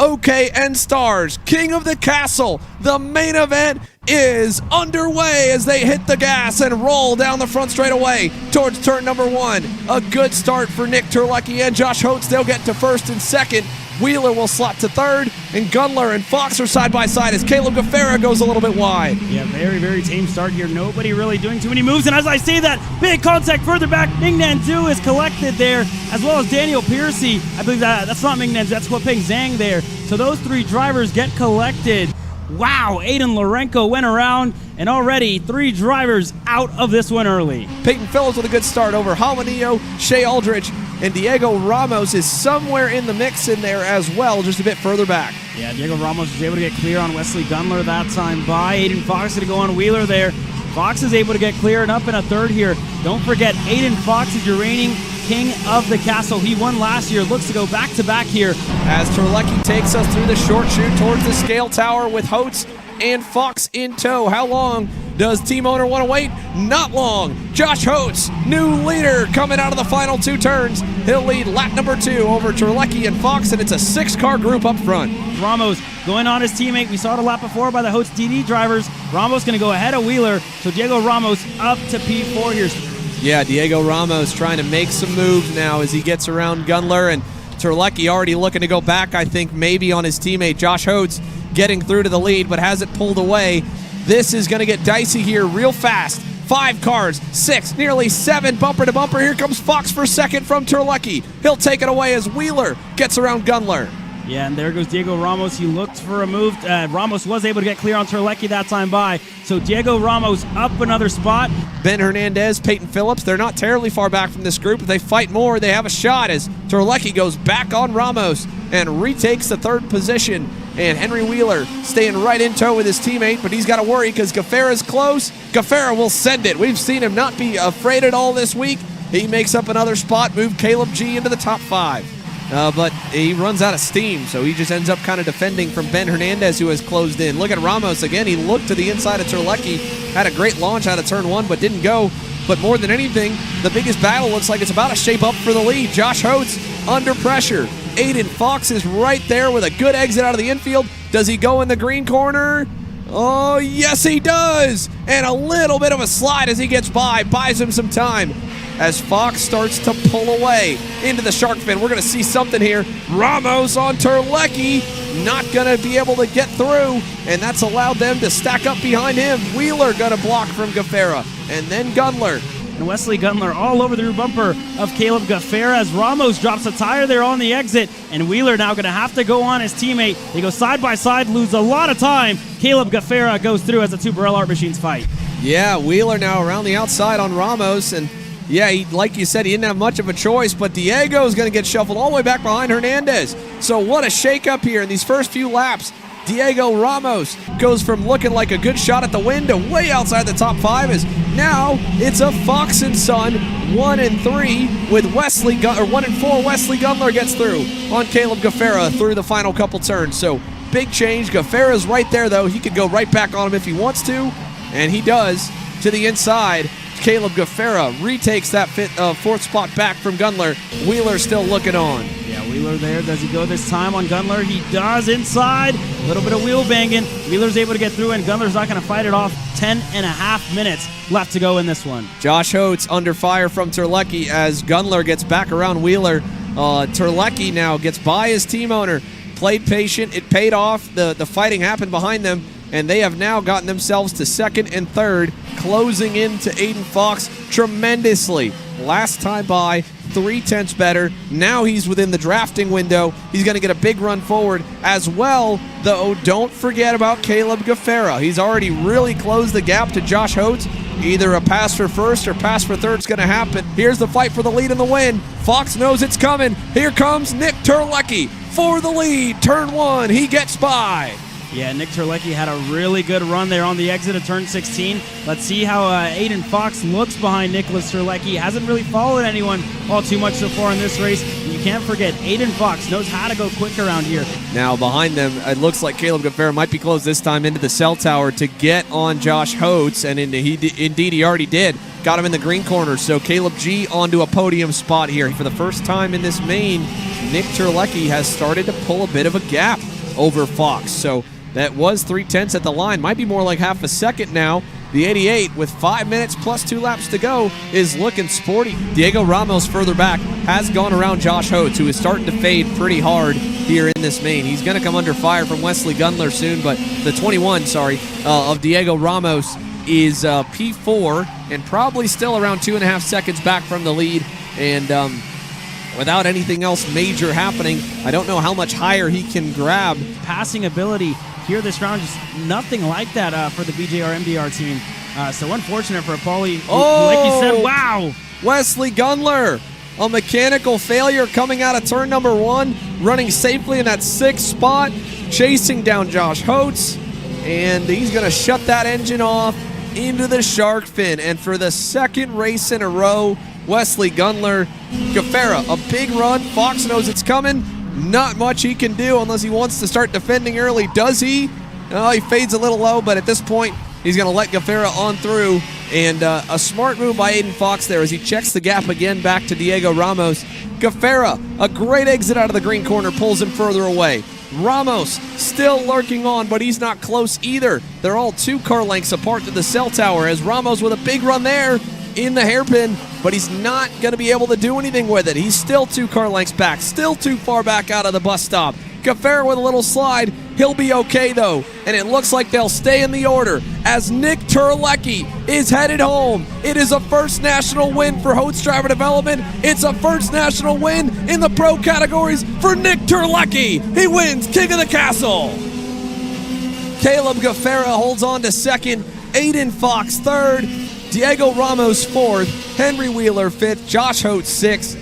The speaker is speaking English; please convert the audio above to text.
OKN Stars, King of the Castle. The main event is underway as they hit the gas and roll down the front straightaway towards turn number 1. A good start for Nick Terlecki and Josh Holtz. They'll get to first and second. Wheeler will slot to third, and Gundler and Fox are side by side as Caleb Gaffera goes a little bit wide. Yeah, very, very tame start here. Nobody really doing too many moves, and as I say that, big contact further back. Ming Nanzu is collected there, as well as Daniel Piercy. I believe that's not Ming Nanzu, that's Huapeng Zhang there. So those three drivers get collected. Wow, Aiden Lorenko went around, and already 3 drivers out of this one early. Peyton Phillips with a good start over Hamanillo, Shea Aldrich, and Diego Ramos is somewhere in the mix in there as well, just a bit further back. Yeah, Diego Ramos was able to get clear on Wesley Gundler that time by. Aiden Fox going to go on Wheeler there. Fox is able to get clear and up in a third here. Don't forget, Aiden Fox is your reigning King of the Castle. He won last year, looks to go back-to-back here. As Terlecki takes us through the short chute towards the scale tower with Holtz and Fox in tow. How long does team owner want to wait? Not long. Josh Holtz, new leader, coming out of the final 2 turns. He'll lead lap number 2 over Terlecki and Fox, and it's a 6-car group up front. Ramos going on his teammate. We saw it a lap before by the Holtz DD drivers. Ramos going to go ahead of Wheeler, so Diego Ramos up to P4 here. Yeah, Diego Ramos trying to make some moves now as he gets around Gundler, and Terlecki already looking to go back, I think, maybe on his teammate. Josh Holtz getting through to the lead, but has it pulled away. This is going to get dicey here real fast. 5 cars, 6, nearly 7, bumper to bumper. Here comes Fox for second from Terlecki. He'll take it away as Wheeler gets around Gundler. Yeah, and there goes Diego Ramos. He looked for a move. Ramos was able to get clear on Terlecki that time by. So Diego Ramos up another spot. Ben Hernandez, Peyton Phillips, they're not terribly far back from this group. If they fight more, they have a shot as Terlecki goes back on Ramos and retakes the 3rd position. And Henry Wheeler staying right in tow with his teammate, but he's got to worry because Gaffera's close. Gaffera will send it. We've seen him not be afraid at all this week. He makes up another spot, moved Caleb G into the top 5. But he runs out of steam, so he just ends up kind of defending from Ben Hernandez, who has closed in. Look at Ramos again. He looked to the inside of Terlecki, had a great launch out of turn 1, but didn't go. But more than anything, the biggest battle looks like it's about to shape up for the lead. Josh Holtz under pressure. Aiden Fox is right there with a good exit out of the infield. Does he go in the green corner? Oh, yes, he does. And a little bit of a slide as he gets by, buys him some time. As Fox starts to pull away into the shark fin, we're going to see something here. Ramos on Terlecki, not going to be able to get through, and that's allowed them to stack up behind him. Wheeler going to block from Gaffera, and then Gundler. And Wesley Gundler all over the rear bumper of Caleb Gaffera as Ramos drops a tire there on the exit, and Wheeler now going to have to go on his teammate. They go side by side, lose a lot of time. Caleb Gaffera goes through as the 2 Burrell Art Machines fight. Yeah, Wheeler now around the outside on Ramos, and yeah, like you said, he didn't have much of a choice, but Diego is going to get shuffled all the way back behind Hernandez. So what a shake-up here in these first few laps. Diego Ramos goes from looking like a good shot at the win to way outside the top 5 as now it's a Fox and Son 1 and 3 with 1 and 4. Wesley Gundler gets through on Caleb Gaffera through the final couple turns. So big change. Gaffera's right there, though. He could go right back on him if he wants to, and he does to the inside. Caleb Gaffera retakes that 4th spot back from Gundler. Wheeler still looking on. Yeah, Wheeler there. Does he go this time on Gundler? He does inside. A little bit of wheel banging. Wheeler's able to get through, and Gundler's not going to fight it off. 10.5 minutes left to go in this one. Josh Holtz under fire from Terlecki as Gundler gets back around Wheeler. Terlecki now gets by his team owner. Played patient. It paid off. The fighting happened behind them, and they have now gotten themselves to 2nd and 3rd, closing into Aiden Fox tremendously. Last time by, 0.3 better. Now he's within the drafting window. He's going to get a big run forward as well, though don't forget about Caleb Gaffera. He's already really closed the gap to Josh Holtz. Either a pass for first or pass for third is going to happen. Here's the fight for the lead and the win. Fox knows it's coming. Here comes Nick Terlecki for the lead. Turn 1, he gets by. Yeah, Nick Terlecki had a really good run there on the exit of turn 16. Let's see how Aiden Fox looks behind Nicholas Terlecki. He hasn't really followed anyone all too much so far in this race. And you can't forget, Aiden Fox knows how to go quick around here. Now behind them, it looks like Caleb Gaffera might be close this time into the cell tower to get on Josh Holtz, and indeed he already did. Got him in the green corner, so Caleb G onto a podium spot here. For the first time in this main, Nick Terlecki has started to pull a bit of a gap. over Fox. So that was 3/10 at the line. Might be more like half a second now. The 88, with 5 minutes plus 2 laps to go, is looking sporty. Diego Ramos further back has gone around Josh Hotes, who is starting to fade pretty hard here in this main. He's going to come under fire from Wesley Gundler soon, but the 21, of Diego Ramos is P4 and probably still around 2.5 seconds back from the lead. And without anything else major happening, I don't know how much higher he can grab. Passing ability here this round, just nothing like that for the BJR MDR team. So unfortunate for Paulie. Like you said, wow. Wesley Gundler, a mechanical failure coming out of turn number 1, running safely in that 6th spot, chasing down Josh Hotes, and he's going to shut that engine off into the shark fin. And for the second race in a row, Wesley Gundler, Gafera, a big run. Fox knows it's coming. Not much he can do unless he wants to start defending early. Does he? Oh, he fades a little low, but at this point, he's going to let Gafera on through. And a smart move by Aiden Fox there as he checks the gap again back to Diego Ramos. Gafera, a great exit out of the green corner, pulls him further away. Ramos still lurking on, but he's not close either. They're all 2 car lengths apart to the cell tower as Ramos with a big run there in the hairpin, but he's not going to be able to do anything with it. He's still 2 car lengths back, still too far back out of the bus stop. Gafera with a little slide. He'll be okay, though, and it looks like they'll stay in the order as Nick Terlecki is headed home. It is a first national win for Hotes Driver Development. It's a first national win in the pro categories for Nick Terlecki. He wins King of the Castle. Caleb Gafera holds on to second. Aiden Fox third. Diego Ramos 4th, Henry Wheeler 5th, Josh Hotes 6th,